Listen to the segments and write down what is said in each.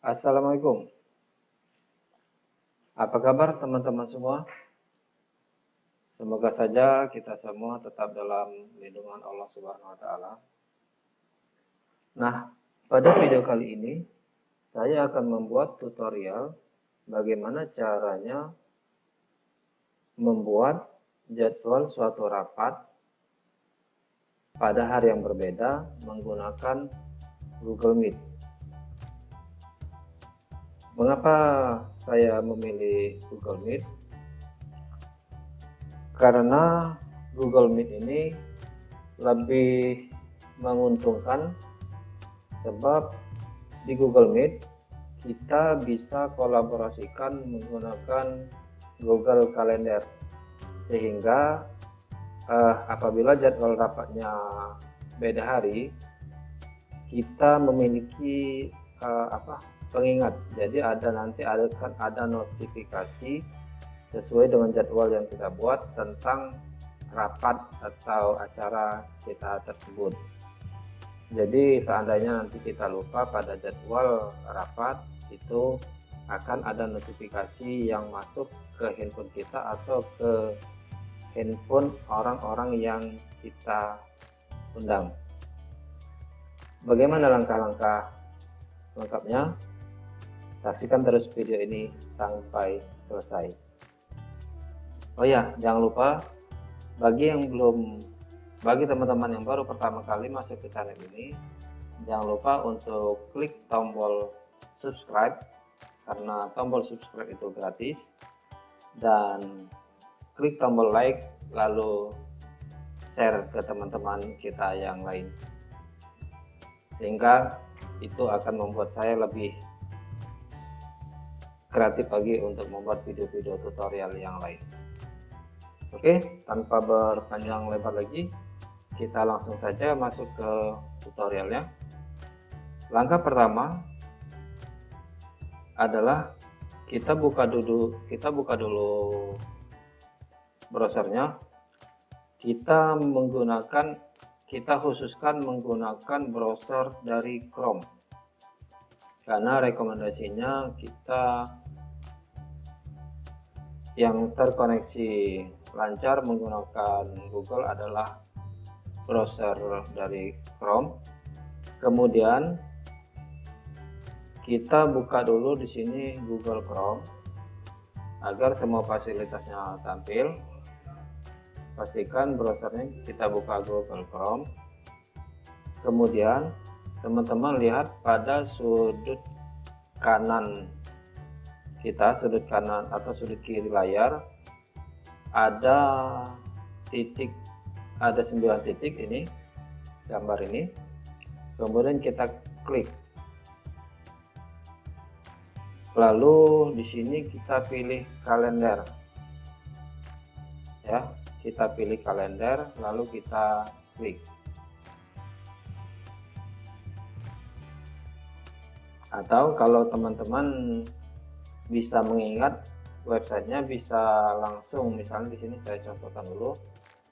Assalamualaikum. Apa kabar teman-teman semua? Semoga saja kita semua tetap dalam lindungan Allah Subhanahu wa taala. Nah, pada video kali ini saya akan membuat tutorial bagaimana caranya membuat jadwal suatu rapat pada hari yang berbeda menggunakan Google Meet. Mengapa saya memilih Google Meet? Karena Google Meet ini lebih menguntungkan, sebab di Google Meet kita bisa kolaborasikan menggunakan Google Calendar, sehingga apabila jadwal rapatnya beda hari, kita memiliki pengingat. Jadi nanti akan ada notifikasi sesuai dengan jadwal yang kita buat tentang rapat atau acara kita tersebut. Jadi seandainya nanti kita lupa pada jadwal rapat, itu akan ada notifikasi yang masuk ke handphone kita atau ke handphone orang-orang yang kita undang. Bagaimana langkah-langkah lengkapnya? Saksikan terus video ini sampai selesai. Oh ya, jangan lupa bagi teman-teman yang baru pertama kali masuk ke channel ini, jangan lupa untuk klik tombol subscribe, karena tombol subscribe itu gratis, dan klik tombol like, lalu share ke teman-teman kita yang lain, sehingga itu akan membuat saya lebih kreatif lagi untuk membuat video-video tutorial yang lain. Oke, tanpa berpanjang lebar lagi, kita langsung saja masuk ke tutorialnya. Langkah pertama adalah kita buka dulu browsernya. Kita khususkan menggunakan browser dari Chrome, karena rekomendasinya kita yang terkoneksi lancar menggunakan Google adalah browser dari Chrome. Kemudian kita buka dulu di sini Google Chrome agar semua fasilitasnya tampil. Pastikan browsernya kita buka Google Chrome. Kemudian teman-teman lihat pada sudut kanan kita, sudut kanan atau sudut kiri layar, ada 9 titik ini, gambar ini. Kemudian kita klik, lalu di sini kita pilih kalender ya, kita pilih kalender, lalu kita klik. Atau kalau teman-teman bisa mengingat websitenya, bisa langsung, misalnya di sini saya contohkan dulu,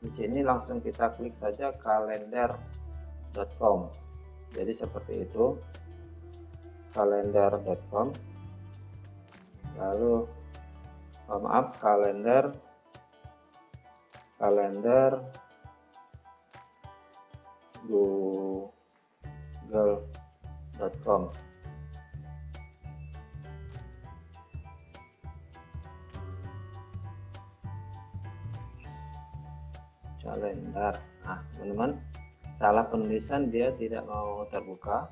di sini langsung kita klik saja kalender.com. Jadi seperti itu, kalender.com, lalu kalender google.com. Kalender. Nah, teman-teman, salah penulisan, dia tidak mau terbuka.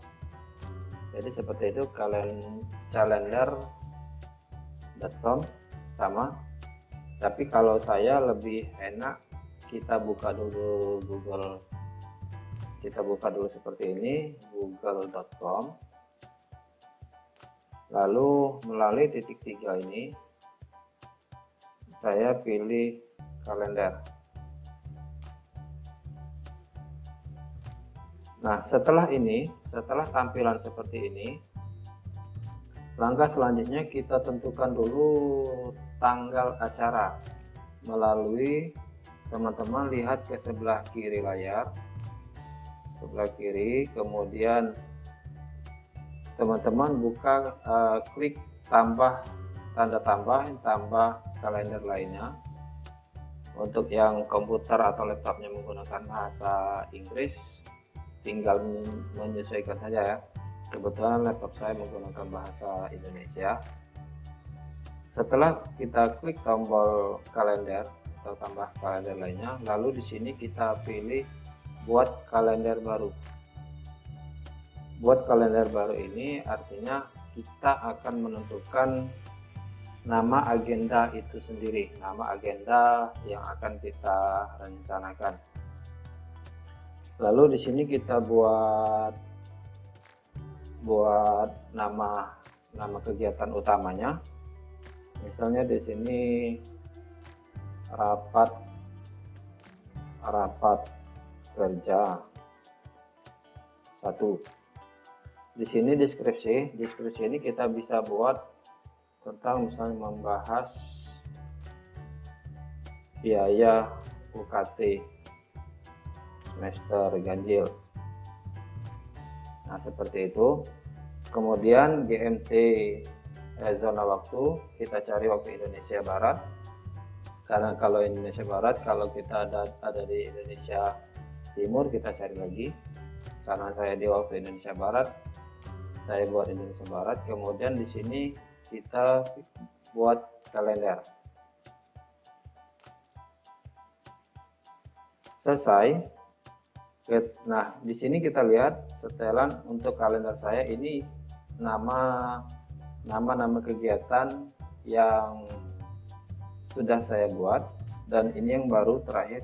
Jadi seperti itu, calendar.com sama. Tapi kalau saya lebih enak, kita buka dulu seperti ini, google.com. Lalu melalui titik 3 ini saya pilih kalender. Nah, setelah tampilan seperti ini, langkah selanjutnya kita tentukan dulu tanggal acara melalui, teman-teman lihat ke sebelah kiri layar, kemudian teman-teman buka, klik tambah, tanda tambah kalender lainnya. Untuk yang komputer atau laptopnya menggunakan bahasa Inggris, tinggal menyesuaikan saja ya. Kebetulan laptop saya menggunakan bahasa Indonesia. Setelah kita klik tombol kalender atau tambah kalender lainnya, lalu di sini kita pilih buat kalender baru. Buat kalender baru ini artinya kita akan menentukan nama agenda itu sendiri, nama agenda yang akan kita rencanakan. Lalu di sini kita buat nama kegiatan utamanya. Misalnya di sini rapat kerja 1. Di sini deskripsi ini kita bisa buat tentang misalnya membahas biaya UKT semester ganjil. Nah, seperti itu. Kemudian GMT, zona waktu, kita cari waktu Indonesia Barat. Karena kalau Indonesia Barat, kalau kita ada di Indonesia Timur, kita cari lagi. Karena saya di waktu Indonesia Barat, saya buat Indonesia Barat. Kemudian di sini kita buat kalender. Selesai. Nah, di sini kita lihat setelan untuk kalender saya ini nama kegiatan yang sudah saya buat, dan ini yang baru terakhir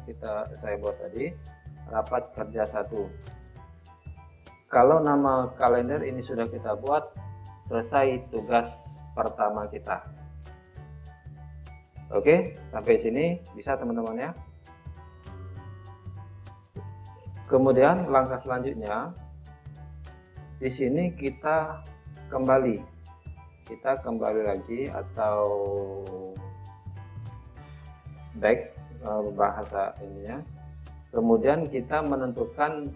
saya buat tadi, rapat kerja 1. Kalau nama kalender ini sudah kita buat, selesai tugas pertama kita. Oke, sampai sini bisa teman-teman ya. Kemudian langkah selanjutnya, di sini kita kembali lagi atau back bahasa ininya. Kemudian kita menentukan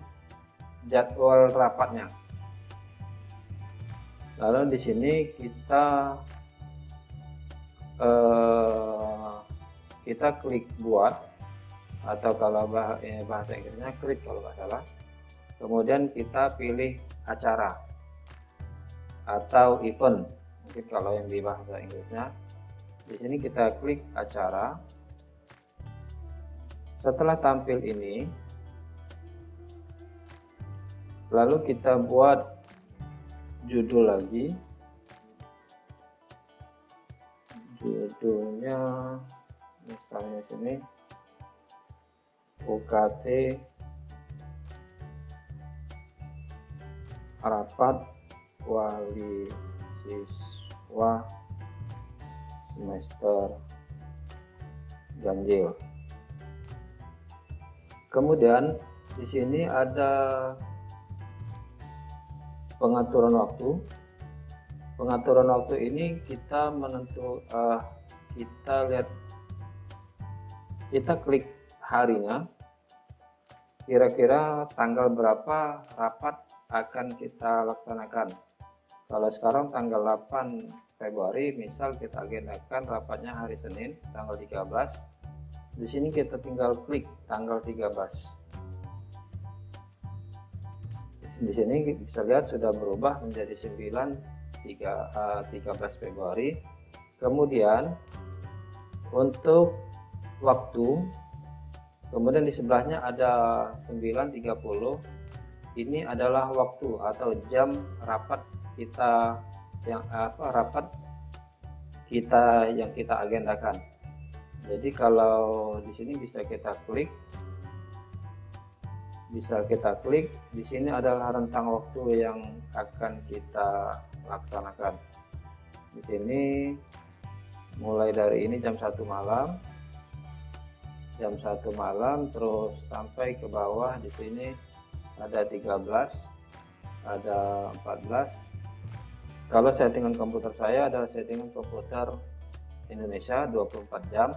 jadwal rapatnya. Lalu di sini kita klik buat, atau kalau bahasa Inggrisnya klik kalau nggak salah. Kemudian kita pilih acara atau event, mungkin kalau yang di bahasa Inggrisnya. Di sini kita klik acara. Setelah tampil ini, lalu kita buat judul lagi. Judulnya misalnya sini UKT rapat wali siswa semester ganjil. Kemudian di sini ada pengaturan waktu. Pengaturan waktu ini kita kita klik harinya, kira-kira tanggal berapa rapat akan kita laksanakan. Kalau sekarang tanggal 8 Februari, misal kita agendakan rapatnya hari Senin tanggal 13. Di sini kita tinggal klik tanggal 13. Di sini bisa lihat sudah berubah menjadi 13 Februari. Kemudian untuk waktu, kemudian di sebelahnya ada 9.30. Ini adalah waktu atau jam rapat kita yang kita agendakan. Jadi kalau di sini bisa kita klik, di sini adalah rentang waktu yang akan kita laksanakan. Di sini mulai dari ini jam 1 malam, terus sampai ke bawah. Di sini ada 13, ada 14. Kalau settingan komputer saya adalah settingan komputer Indonesia 24 jam.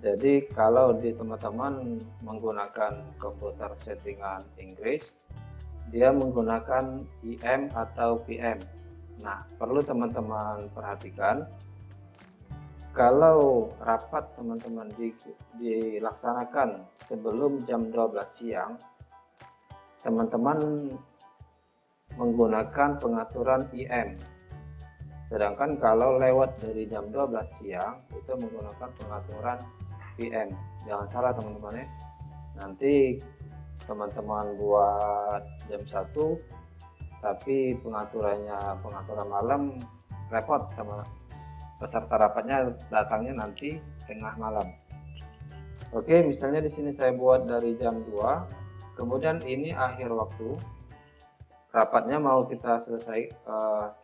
Jadi kalau di teman-teman menggunakan komputer settingan Inggris, dia menggunakan IM atau PM. Nah, perlu teman-teman perhatikan, kalau rapat teman-teman dilaksanakan sebelum jam 12 siang, teman-teman menggunakan pengaturan IM. Sedangkan kalau lewat dari jam 12 siang, itu menggunakan pengaturan PM. Jangan salah teman-teman ya. Nanti teman-teman buat jam 1, tapi pengaturan malam, repot sama peserta rapatnya, datangnya nanti tengah malam. Oke, misalnya di sini saya buat dari jam 2, kemudian ini akhir waktu. Rapatnya mau kita selesai,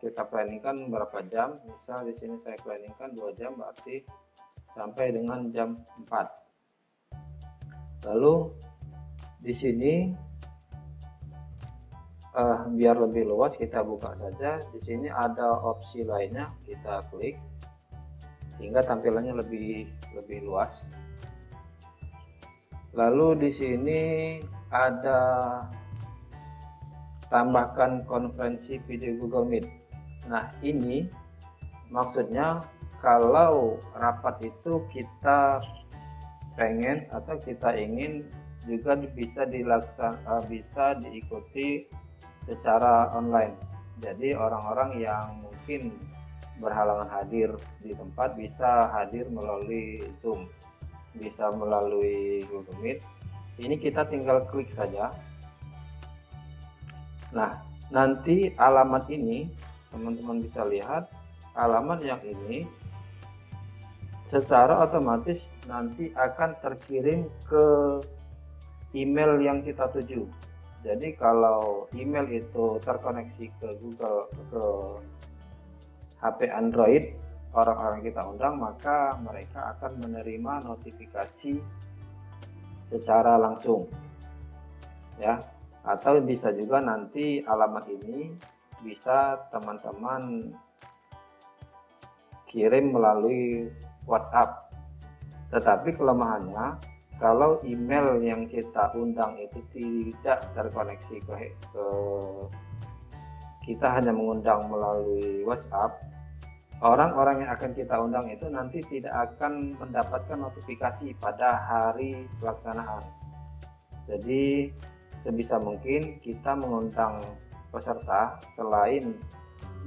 kita planningkan berapa jam. Misal di sini saya planningkan 2 jam, berarti sampai dengan jam 4. Lalu di sini biar lebih luas kita buka saja. Di sini ada opsi lainnya, kita klik sehingga tampilannya lebih luas. Lalu di sini ada tambahkan konferensi video Google Meet. Nah, ini maksudnya kalau rapat itu kita pengen atau kita ingin juga bisa diikuti secara online. Jadi orang-orang yang mungkin berhalangan hadir di tempat bisa hadir melalui Zoom, bisa melalui Google Meet. Ini kita tinggal klik saja. Nah, nanti alamat ini teman-teman bisa lihat, alamat yang ini secara otomatis nanti akan terkirim ke email yang kita tuju. Jadi kalau email itu terkoneksi ke Google, ke HP Android orang-orang kita undang, maka mereka akan menerima notifikasi secara langsung ya. Atau bisa juga nanti alamat ini bisa teman-teman kirim melalui WhatsApp. Tetapi kelemahannya, kalau email yang kita undang itu tidak terkoneksi ke kita hanya mengundang melalui WhatsApp, orang-orang yang akan kita undang itu nanti tidak akan mendapatkan notifikasi pada hari pelaksanaan. Jadi sebisa mungkin kita mengundang peserta selain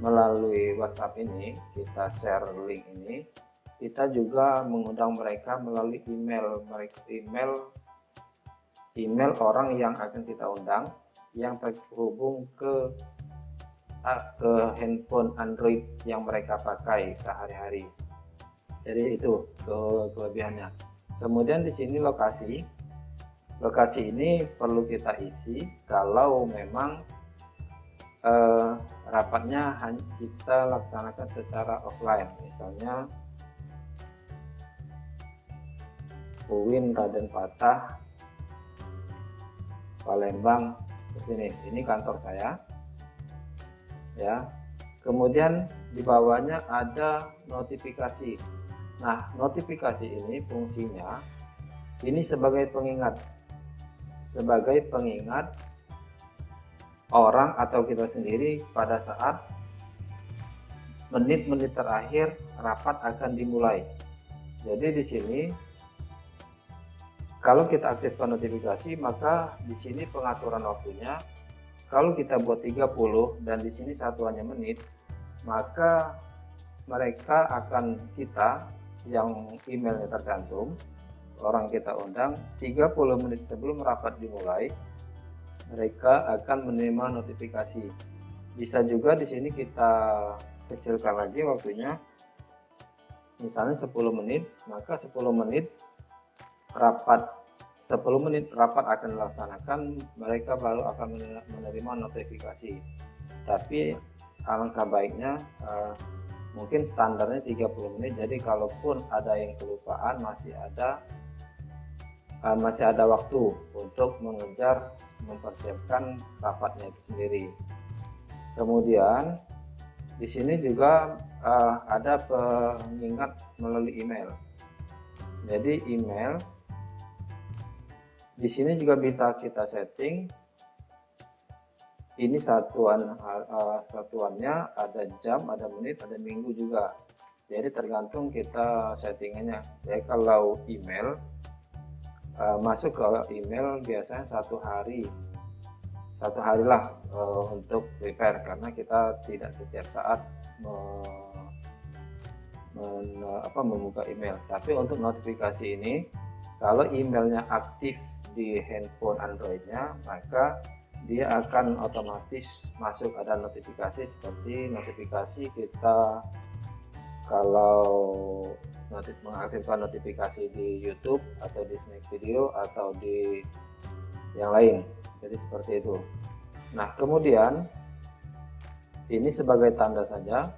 melalui WhatsApp ini, kita share link ini, kita juga mengundang mereka melalui email orang yang akan kita undang yang terhubung ke handphone Android yang mereka pakai sehari-hari. Jadi itu kelebihannya. Kemudian di sini lokasi ini perlu kita isi kalau memang rapatnya kita laksanakan secara offline. Misalnya UIN Raden Patah Palembang, ini kantor saya ya. Kemudian di bawahnya ada notifikasi. Nah, notifikasi ini fungsinya ini sebagai pengingat orang atau kita sendiri pada saat menit-menit terakhir rapat akan dimulai. Jadi di sini kalau kita aktifkan notifikasi, maka di sini pengaturan waktunya kalau kita buat 30 dan di sini satuannya menit, maka mereka akan kita yang emailnya tercantum, orang kita undang 30 menit sebelum rapat dimulai, mereka akan menerima notifikasi. Bisa juga di sini kita kecilkan lagi waktunya, misalnya 10 menit, maka 10 menit rapat akan dilaksanakan, mereka baru akan menerima notifikasi. Tapi alangkah baiknya mungkin standarnya 30 menit, jadi kalaupun ada yang kelupaan masih ada waktu untuk mengejar mempersiapkan rapatnya itu sendiri. Kemudian di sini juga ada pengingat melalui email. Jadi email di sini juga bisa kita setting ini satuannya ada jam, ada menit, ada minggu juga. Jadi tergantung kita settingannya. Jadi kalau email, masuk ke email biasanya satu hari lah untuk prepare, karena kita tidak setiap saat membuka email. Tapi untuk notifikasi ini, kalau emailnya aktif di handphone Androidnya, maka dia akan otomatis masuk, ada notifikasi seperti notifikasi kita kalau mengaktifkan notifikasi di YouTube atau di Snack Video atau di yang lain. Jadi seperti itu. Nah, kemudian ini sebagai tanda saja,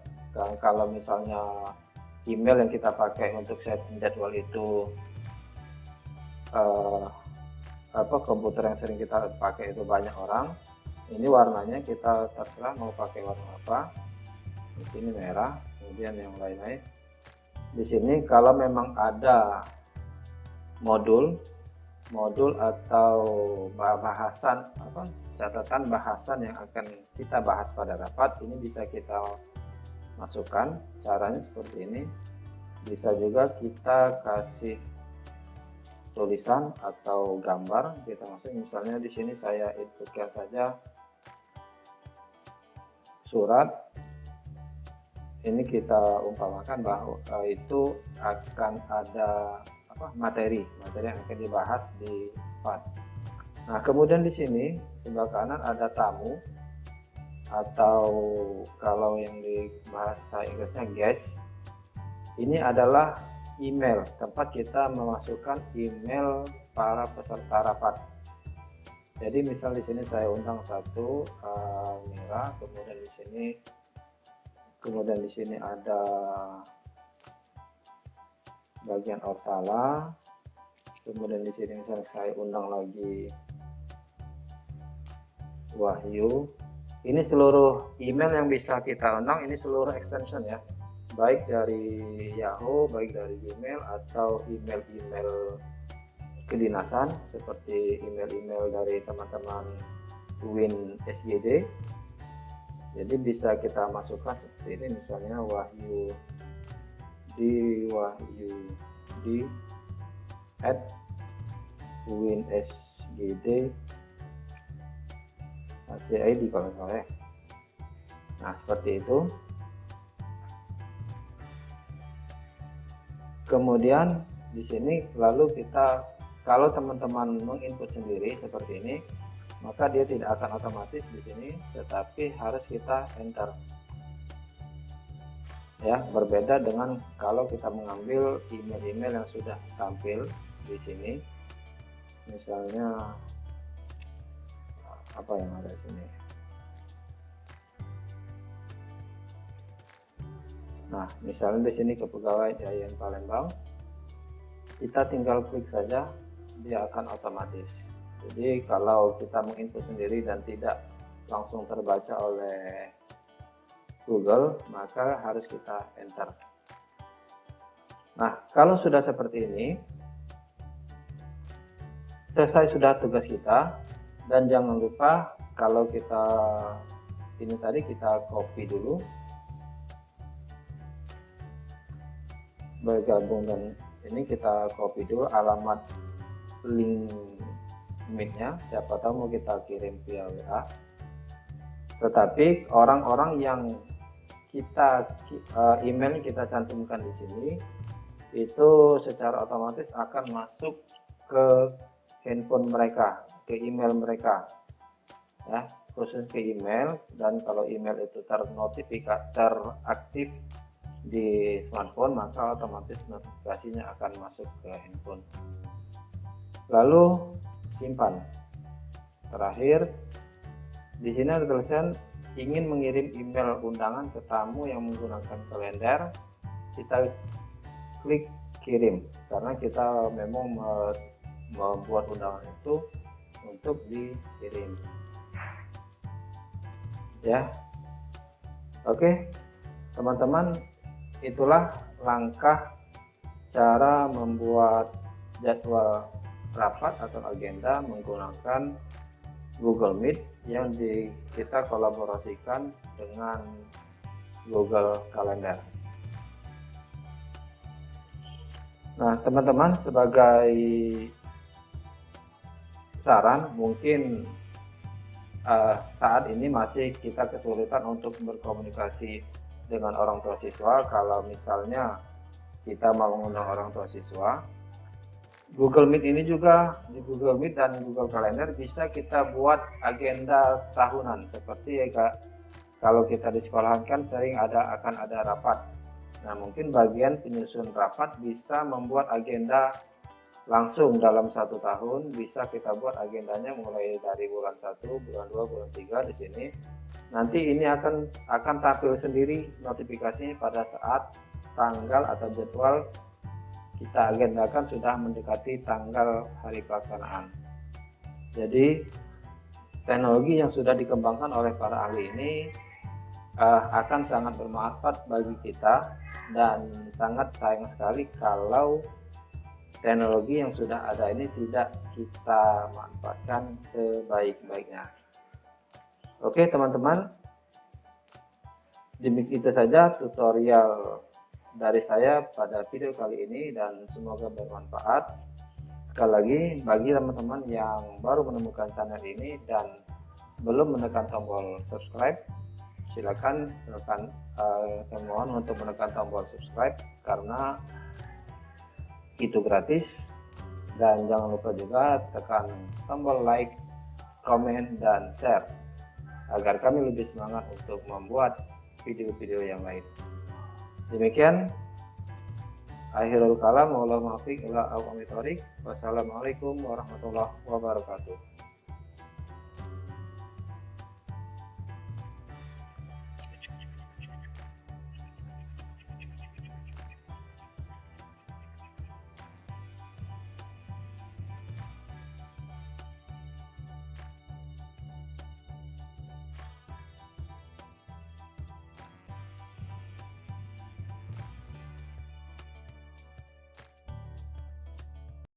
kalau misalnya email yang kita pakai untuk setting jadwal itu komputer yang sering kita pakai itu banyak orang, ini warnanya kita terserah mau pakai warna apa. Di sini merah, kemudian yang lain-lain. Di sini kalau memang ada modul atau catatan bahasan yang akan kita bahas pada rapat, ini bisa kita masukkan. Caranya seperti ini. Bisa juga kita kasih tulisan atau gambar, kita masuk. Misalnya di sini saya inputkan saja surat. Ini kita umpamakan bahwa itu akan ada materi yang akan dibahas di depan. Nah, kemudian di sini sebelah kanan ada tamu, atau kalau yang di bahasa Inggrisnya guest. Ini adalah email, tempat kita memasukkan email para peserta rapat. Jadi misal di sini saya undang satu Mira, kemudian di sini ada bagian Orsala, kemudian di sini misalnya saya undang lagi Wahyu. Ini seluruh email yang bisa kita undang, ini seluruh extension ya, baik dari Yahoo, baik dari Gmail, atau email-email kedinasan seperti email-email dari teman-teman Win SGD. Jadi bisa kita masukkan seperti ini, misalnya Wahyu di @winsgd CID kalau salah. Nah, seperti itu. Kemudian di sini lalu kita, kalau teman-teman menginput sendiri seperti ini, maka dia tidak akan otomatis di sini, tetapi harus kita enter. Ya, berbeda dengan kalau kita mengambil email-email yang sudah tampil di sini. Misalnya apa yang ada di sini. Nah, misalnya di sini Kepegawaian Yayan Palembang, kita tinggal klik saja, dia akan otomatis. Jadi kalau kita menginput sendiri dan tidak langsung terbaca oleh Google, maka harus kita enter. Nah, kalau sudah seperti ini, selesai sudah tugas kita. Dan jangan lupa kalau kita ini tadi kita copy dulu, bergabung, dan ini kita copy dulu alamat link meetnya, siapa tahu mau kita kirim via WA. Tetapi orang-orang yang kita email kita cantumkan di sini itu secara otomatis akan masuk ke handphone mereka, ke email mereka ya, khusus ke email. Dan kalau email itu teraktif di smartphone, maka otomatis notifikasinya akan masuk ke handphone. Lalu simpan. Terakhir di sini ada tulisan ingin mengirim email undangan ke tamu yang menggunakan kalender. Kita klik kirim, karena kita memang membuat undangan itu untuk dikirim ya. Oke teman-teman, itulah langkah cara membuat jadwal rapat atau agenda menggunakan Google Meet yang kita kolaborasikan dengan Google Calendar. Nah, teman-teman, sebagai saran, mungkin saat ini masih kita kesulitan untuk berkomunikasi dengan orang tua siswa. Kalau misalnya kita mau mengundang orang tua siswa, Google Meet ini juga, di Google Meet dan Google Calendar bisa kita buat agenda tahunan, seperti kalau kita di sekolahan kan sering akan ada rapat. Nah, mungkin bagian penyusun rapat bisa membuat agenda langsung dalam 1 tahun. Bisa kita buat agendanya mulai dari bulan 1, bulan 2, bulan 3 di sini. Nanti ini akan tampil sendiri notifikasinya pada saat tanggal atau jadwal kita agendakan sudah mendekati tanggal hari pelaksanaan. Jadi teknologi yang sudah dikembangkan oleh para ahli ini akan sangat bermanfaat bagi kita, dan sangat sayang sekali kalau teknologi yang sudah ada ini tidak kita manfaatkan sebaik-baiknya. Oke teman-teman, demikian itu saja tutorial dari saya pada video kali ini, dan semoga bermanfaat. Sekali lagi, bagi teman-teman yang baru menemukan channel ini dan belum menekan tombol subscribe, silakan mohon untuk menekan tombol subscribe karena itu gratis. Dan jangan lupa juga tekan tombol like, komen, dan share agar kami lebih semangat untuk membuat video-video yang lain. Demikian, akhirul kalam, wassalamualaikum warahmatullahi wabarakatuh.